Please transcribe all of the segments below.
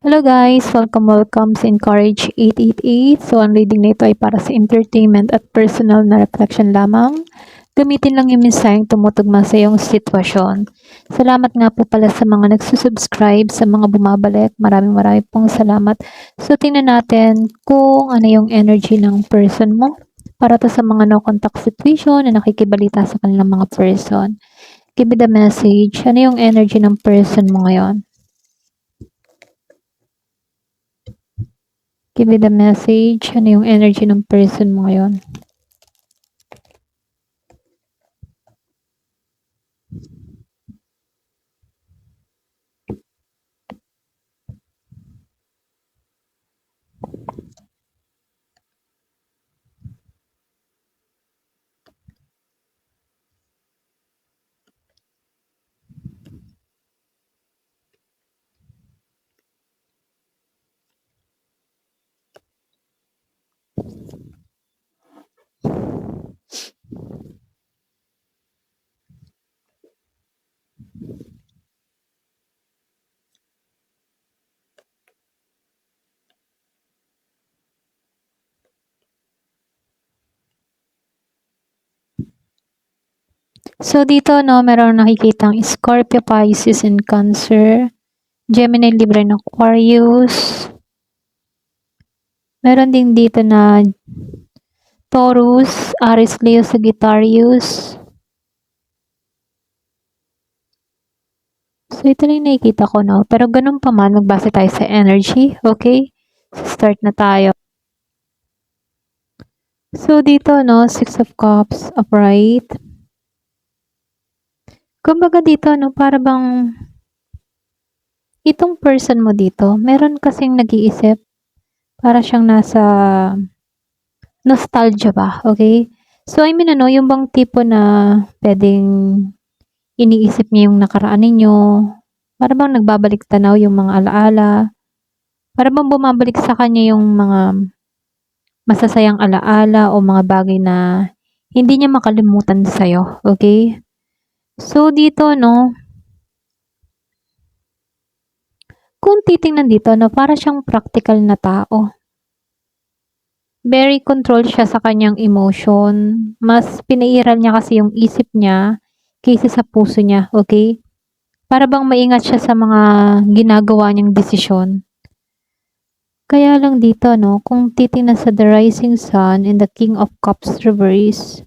Hello guys! Welcome sa Encourage 888. So, ang reading na ito ay para sa entertainment at personal na reflection lamang. Gamitin lang yung mensaheng tumutugma sa iyong sitwasyon. Salamat nga po pala sa mga nagsusubscribe, sa mga bumabalik. Maraming pong salamat. So, tingnan natin kung ano yung energy ng person mo para to sa mga no-contact situation na nakikibalita sa kanilang mga person. Give me the message. Ano yung energy ng person mo ngayon? Give me the message. Ano yung energy ng person mo ngayon? So, dito, no, meron nakikitang Scorpio, Pisces, and Cancer. Gemini, Libra, and Aquarius. Meron din dito na Taurus, Aries, Leo, Sagittarius. So, ito lang yung nakikita ko, no. Pero ganun pa man, magbase tayo sa energy. Okay? Start na tayo. So, dito, no, Six of Cups, upright. Kumbaga dito, no, para bang itong person mo dito, meron kasing nag-iisip, para siyang nasa nostalgia ba, okay? So, I mean, ano, yung bang tipo na pwedeng iniisip niya yung nakaraan ninyo, para bang nagbabalik tanaw yung mga alaala, para bang bumabalik sa kanya yung mga masasayang alaala o mga bagay na hindi niya makalimutan sa'yo, okay? So, dito, no, kung titingnan dito, no, para siyang practical na tao. Very controlled siya sa kanyang emotion. Mas pinairal niya kasi yung isip niya kaysa sa puso niya, okay? Para bang maingat siya sa mga ginagawa niyang desisyon. Kaya lang dito, no, kung titingnan sa The Rising Sun and the King of Cups reverse,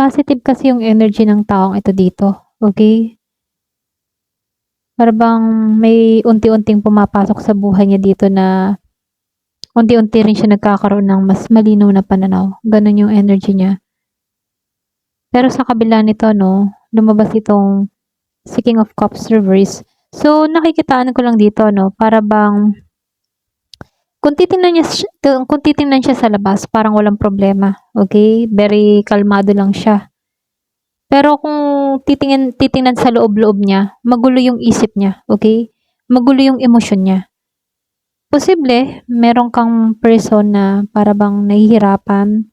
positive kasi yung energy ng taong ito dito, okay? Para bang may unti-unting pumapasok sa buhay niya dito na unti-unti rin siya nagkakaroon ng mas malinaw na pananaw. Ganun yung energy niya. Pero sa kabila nito, no, lumabas itong King of Cups reverse. So, nakikitaan ko lang dito, no, para bang kung titingnan siya sa labas, parang walang problema. Okay? Very kalmado lang siya. Pero kung titingnan sa loob-loob niya, magulo yung isip niya. Okay? Magulo yung emosyon niya. Posible, meron kang person na para bang nahihirapang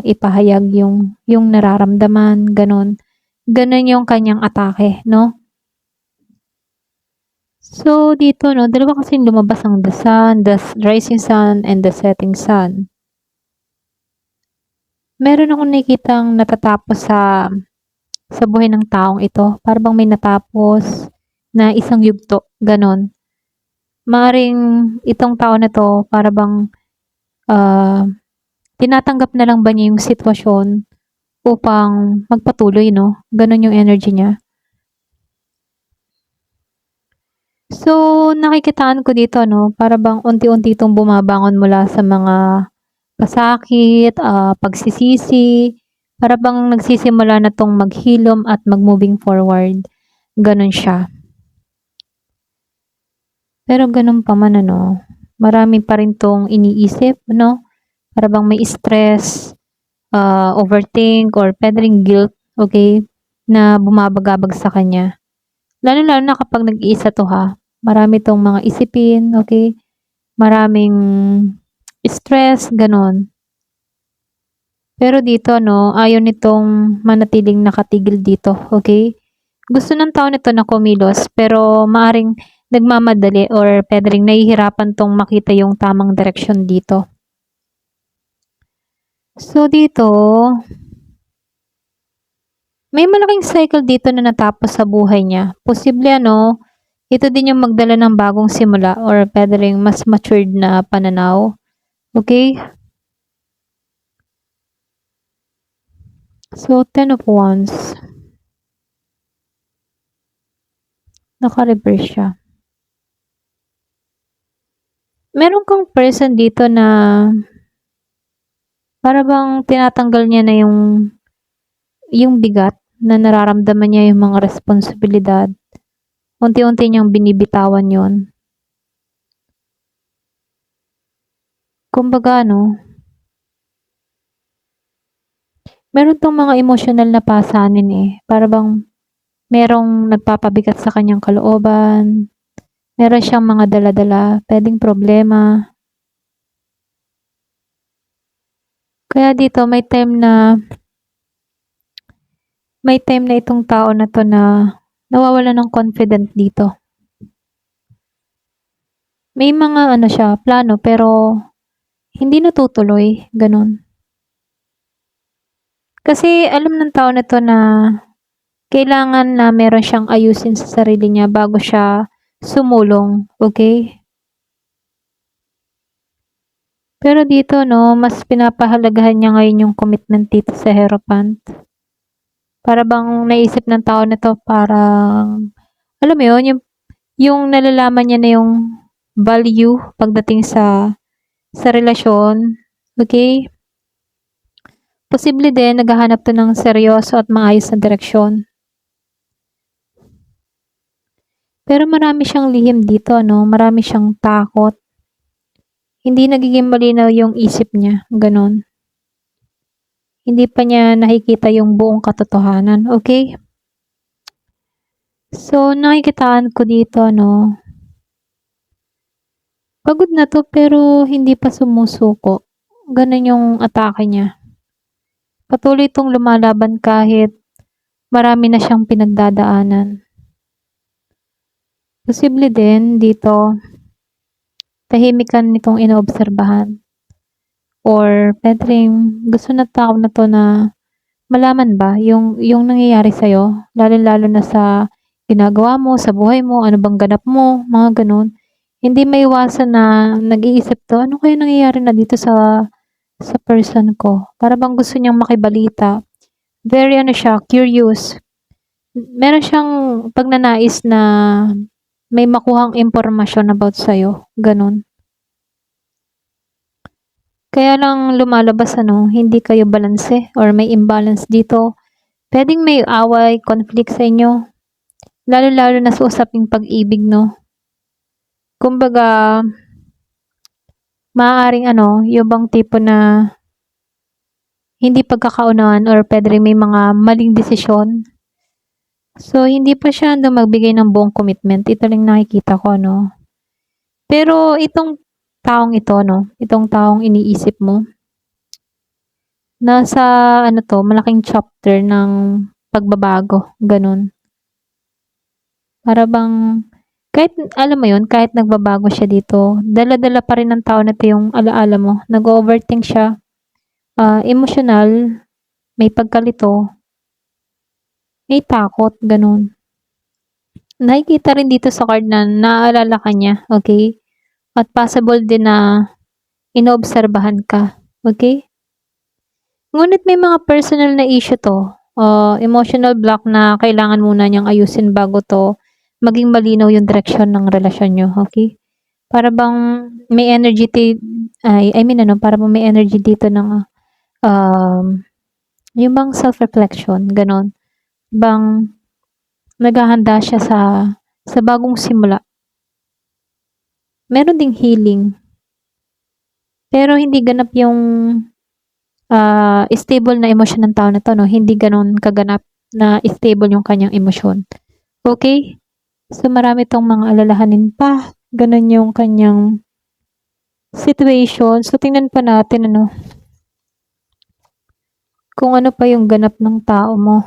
ipahayag yung nararamdaman, ganun. Ganun yung kanyang atake, no? So, dito, no, dalawa kasi lumabas ang the sun, the rising sun, and the setting sun. Meron akong nakikitang natatapos sa buhay ng taong ito. Para bang may natapos na isang yugto, ganon. Maring itong tao na to, para bang tinatanggap na lang ba niya yung sitwasyon upang magpatuloy, no? Ganon yung energy niya. So, nakikitaan ko dito, no, para bang unti-unti itong bumabangon mula sa mga pasakit, pagsisisi, para bang nagsisimula na tong maghilom at mag-moving forward. Ganon siya. Pero ganun pa man, ano, marami pa rin tong iniisip, no? Para bang may stress, overthink, or pwede ring guilt, okay, na bumabagabag sa kanya. Lalo-lalo na kapag nag-iisa to, ha. Marami tong mga isipin, okay? Maraming stress, ganon. Pero dito, no, ayaw nitong manatiling nakatigil dito, okay? Gusto ng tao nito na kumilos, pero maaring nagmamadali or puwede ring nahihirapan 'tong makita yung tamang direksyon dito. So, dito may malaking cycle dito na natapos sa buhay niya. Posible ano, ito din yung magdala ng bagong simula or puwede ring mas matured na pananaw, okey? So, 10 of Wands. Naka-reverse siya. Meron kang person dito na para bang tinatanggal niya na yung bigat na nararamdaman niya, yung mga responsibilidad. Unti-unti niyang binibitawan 'yon. Kumbaga ano, meron 'tong mga emosyonal na pasanin, eh. Para bang merong nagpapabigat sa kanyang kalooban, meron siyang mga dala-dala, puwedeng problema. Kaya dito may time na itong tao na 'to na nawawalan ng confident dito. May mga ano siya, plano pero hindi natutuloy, gano'n. Kasi alam ng tao na 'to na kailangan na meron siyang ayusin sa sarili niya bago siya sumulong, okey? Pero dito 'no, mas pinapahalagahan niya ngayon yung commitment dito sa Hierophant. Para bang naisip ng tao na 'to parang alam mo yun, yung nalalaman niya na yung value pagdating sa relasyon, okey? Posible din naghahanap 'to ng seryoso at maayos na direksyon. Pero marami siyang lihim dito 'no, marami siyang takot. Hindi nagiging malinaw yung isip niya, gano'n. Hindi pa niya nakikita yung buong katotohanan, okey? So, nakikitaan ko dito 'no, pagod na 'to pero hindi pa sumusuko. Gano'n yung atake niya. Patuloy 'tong lumalaban kahit marami na siyang pinagdadaanan. Posible din dito, tahimikan nitong inoobserbahan or puwede ring gusto ng tao na 'to na malaman ba yung nangyayari sa'yo, lalong-lalo na sa ginagawa mo, sa buhay mo, ano bang ganap mo, mga gano'n. Hindi maiwasan na nag-iisip 'to, "Ano kayang nangyayari na dito sa person ko?" Para bang gusto niyang makibalita. Very ano siya, curious. Meron siyang pagnanais na may makuhang impormasyon about sa'yo, gano'n. Kaya lang lumalabas ano, hindi kayo balanse or may imbalance dito. Puwedeng may away, conflict sa inyo, lalong-lalo na sa usaping pag-ibig 'no. Kumbaga, maaaring ano, yung bang tipo na hindi pagkakaunawaan or puwede ring may mga maling desisyon. So, hindi pa siya handang magbigay ng buong commitment, ito lang nakikita ko 'no. Pero itong taong ito 'no, itong taong iniisip mo, nasa ano 'to, malaking chapter ng pagbabago, gano'n. Para bang kahit alam mo 'yun, kahit nagbabago siya dito, dala-dala pa rin ng tao na 'to yung ala-ala mo. Nag-o-overthink siya, emosyonal, may pagkalito, may takot, gano'n. Nakikita rin dito sa card na naaalala ka niya, okey? At possible din na inoobserbahan ka, okey? Ngunit may mga personal na issue 'to, emotional block na kailangan muna niyang ayusin bago 'to maging malinaw yung direksyon ng relasyon niyo, okey? Para bang may energy I mean ano, para bang may energy dito ng, um, yung bang self-reflection, gano'n. Bang naghahanda siya sa bagong simula. Meron ding healing. Pero hindi ganap yung, stable na emosyon ng tao na 'to 'no, hindi gano'n kaganap na stable yung kanyang emosyon, okey? So, marami 'tong mga alalahanin pa, gano'n yung kanyang situation. So, tingnan pa natin ano, kung ano pa yung ganap ng tao mo.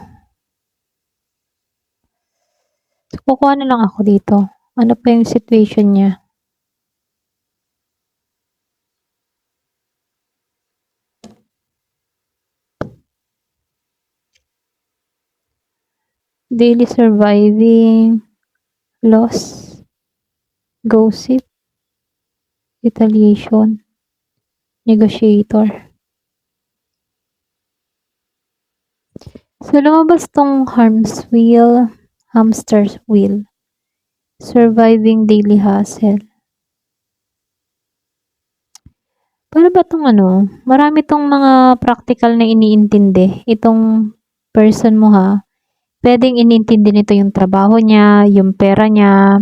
So, kukuha na lang ako dito. Ano pa yung situation niya? Daily surviving, loss, gossip, retaliation, negotiator. So, lumabas tong hamster's wheel, surviving daily hustle. Paano ba tong marami tong mga practical na iniintindi. Itong person mo ha, pwedeng iniintindi nito yung trabaho niya, yung pera niya,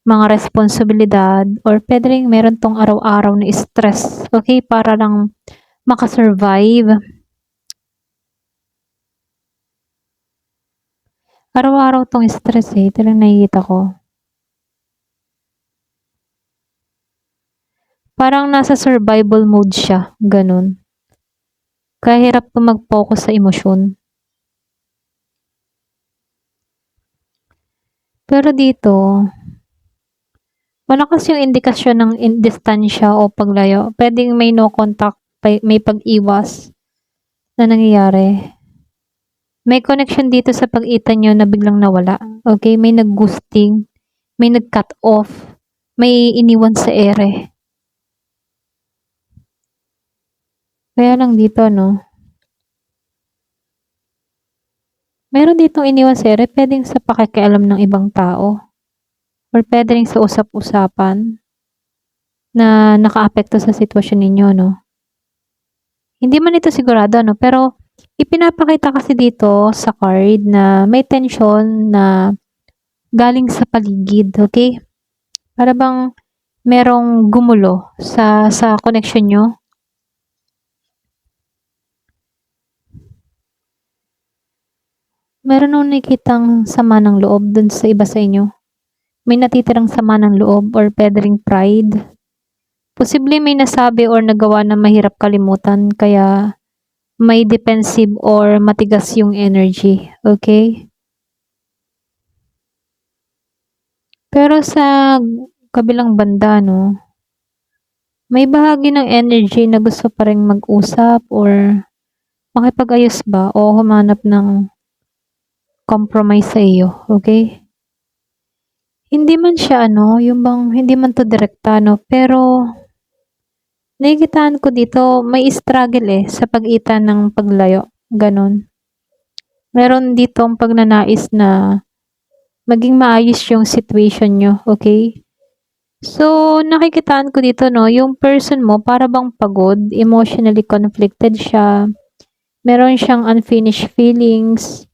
mga responsibilidad, or pwedeng meron tong araw-araw na stress, okay, para lang makasurvive. Araw-araw tong stress talagang nakikita ko. Parang nasa survival mode siya, ganun. Kaya hirap pa mag-focus sa emosyon. Pero dito, malakas yung indikasyon ng distansya o paglayo. Pwedeng may no contact, may pag-iwas na nangyayari. May connection dito sa pag-itan nyo na biglang nawala. Okay? May nag-ghosting, may nag-cut off, may iniwan sa ere. Kaya lang dito, meron ditong iniwan sa ere, pwedeng sa pakikialam ng ibang tao. Or pwedeng sa usap-usapan na nakaapekto sa sitwasyon ninyo, Hindi man ito sigurado, pero ipinapakita kasi dito sa card na may tension na galing sa paligid, okay? Para bang merong gumulo sa connection nyo. Meron nung nakikitang sama ng loob dun sa iba sa inyo. May natitirang sama ng loob or pwedeng pride. Posible may nasabi or nagawa na mahirap kalimutan kaya may defensive or matigas yung energy, okay? Pero sa kabilang banda, may bahagi ng energy na gusto pa ring mag-usap or makipag-ayos ba o humanap ng compromise sa iyo, okay? Hindi man siya yung bang hindi man to direkta, pero nakikitaan ko dito, may struggle sa pagitan ng paglayo. Ganon. Meron ditong pagnanais na maging maayos yung situation nyo, okay? So, nakikitaan ko dito, yung person mo para bang pagod, emotionally conflicted siya, meron siyang unfinished feelings,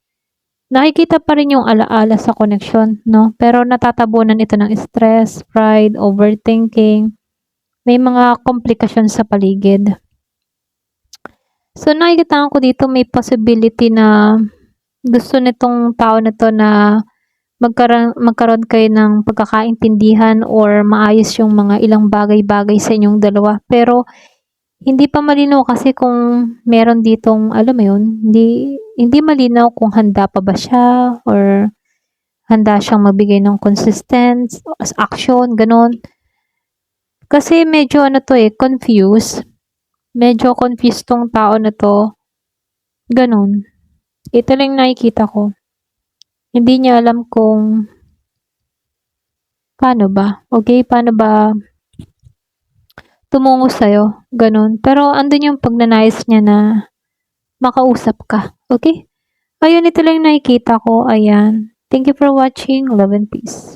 nakikita pa rin yung alaala sa connection, pero natatabunan ito ng stress, pride, overthinking, may mga komplikasyon sa paligid. So, nakikita ko dito may possibility na gusto nitong tao na to na magkaroon kayo ng pagkakaintindihan or maayos yung mga ilang bagay-bagay sa inyong dalawa. Pero, hindi pa malinaw kasi kung meron ditong, alam mo yun, hindi malinaw kung handa pa ba siya or handa siyang magbigay ng consistent action, ganon. Kasi medyo confused. Medyo confused tong tao na to. Ganon. Ito lang nakikita ko. Hindi niya alam kung paano ba. Okay? Paano ba tumungo sa'yo. Ganon. Pero andun yung pagnanais niya na makausap ka. Okay? Ayun, ito lang nakikita ko. Ayan. Thank you for watching. Love and peace.